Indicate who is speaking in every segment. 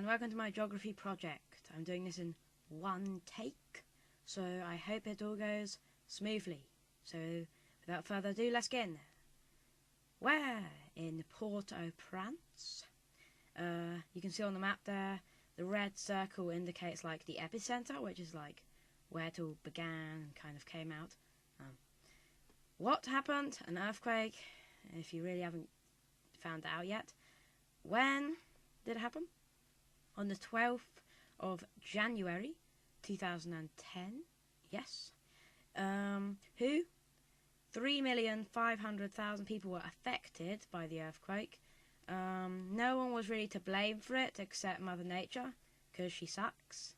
Speaker 1: and welcome to my geography project. I'm doing this in one take, so I hope it all goes smoothly. So without further ado, let's get in there. We're in Port-au-Prince. You can see on the map there, the red circle indicates like the epicenter, which is like where it all began and kind of came out. What happened? An earthquake, if you really haven't found out yet. When did it happen? On the 12th of January 2010. Yes. Who? 3,500,000 people were affected by the earthquake. No one was really to blame for it except Mother Nature, because she sucks.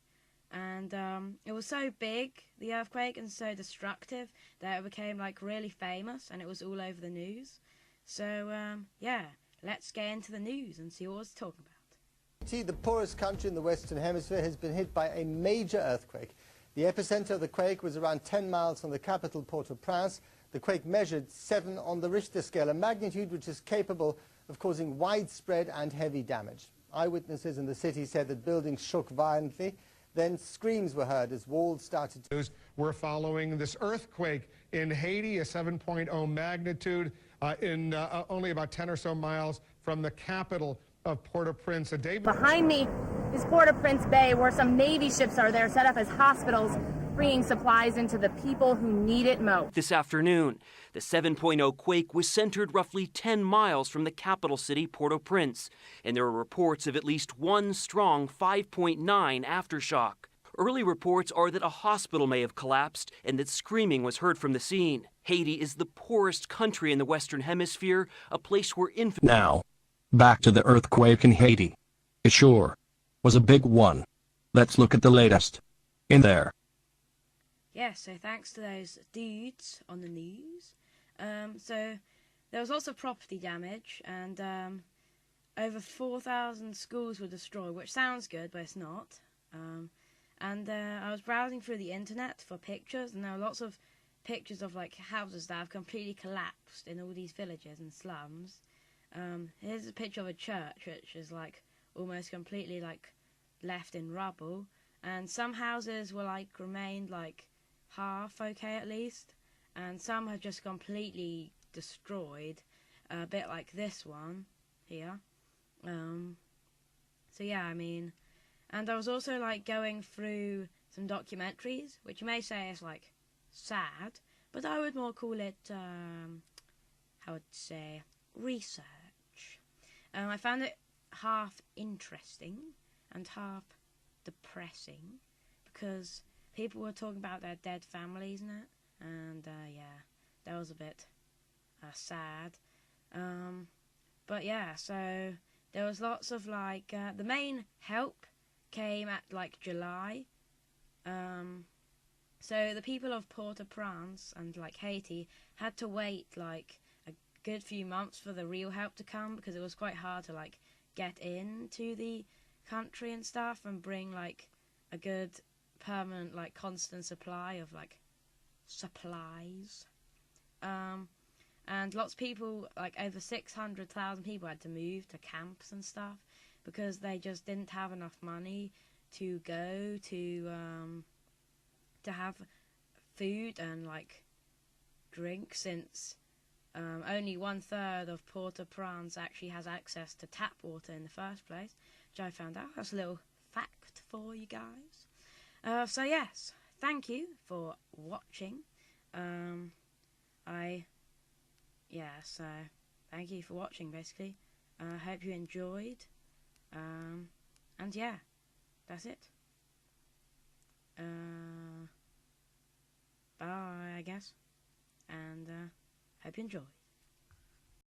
Speaker 1: And it was so big, the earthquake, and so destructive that it became like really famous, and it was all over the news. So yeah, let's get into the news and see what it's talking about.
Speaker 2: Haiti, the poorest country in the Western Hemisphere, has been hit by a major earthquake. The epicenter of the quake was around 10 miles from the capital, Port-au-Prince. The quake measured 7 on the Richter scale, a magnitude which is capable of causing widespread and heavy damage. Eyewitnesses in the city said that buildings shook violently. Then screams were heard as walls started to...
Speaker 3: We're following this earthquake in Haiti, a 7.0 magnitude in only about 10 or so miles from the capital of Port-au-Prince.
Speaker 4: Behind me is Port-au-Prince Bay, where some Navy ships are there set up as hospitals, bringing supplies into the people who need it most.
Speaker 5: This afternoon, the 7.0 quake was centered roughly 10 miles from the capital city, Port-au-Prince, and there are reports of at least one strong 5.9 aftershock. Early reports are that a hospital may have collapsed and that screaming was heard from the scene. Haiti is the poorest country in the Western Hemisphere, a place where
Speaker 6: Now, back to the earthquake in Haiti. It sure was a big one. Let's look at the latest in there.
Speaker 1: Yeah, so thanks to those dudes on the news. So there was lots of property damage, and over 4,000 schools were destroyed, which sounds good, but it's not. I was browsing through the internet for pictures, and there were lots of pictures of like houses that have completely collapsed in all these villages and slums. Here's a picture of a church which is like almost completely like left in rubble, and some houses were like remained like half okay at least, and some have just completely destroyed, a bit like this one here. So yeah, I mean, and I was also like going through some documentaries, which you may say is like sad, but I would more call it how would say research. I found it half interesting and half depressing because people were talking about their dead families in it, and yeah, that was a bit sad. But yeah, so there was lots of like the main help came at like July. So the people of Port-au-Prince and like Haiti had to wait like a good few months for the real help to come, because it was quite hard to like get into the country and stuff and bring like a good permanent like constant supply of like supplies. And lots of people, like over 600,000 people, had to move to camps and stuff because they just didn't have enough money to go to have food and like drink, since only 1/3 of Port-au-Prince actually has access to tap water in the first place, which I found out. That's a little fact for you guys. So yes, thank you for watching. So thank you for watching, basically. I hope you enjoyed. And yeah, that's it. Bye, I guess. And hope you enjoy.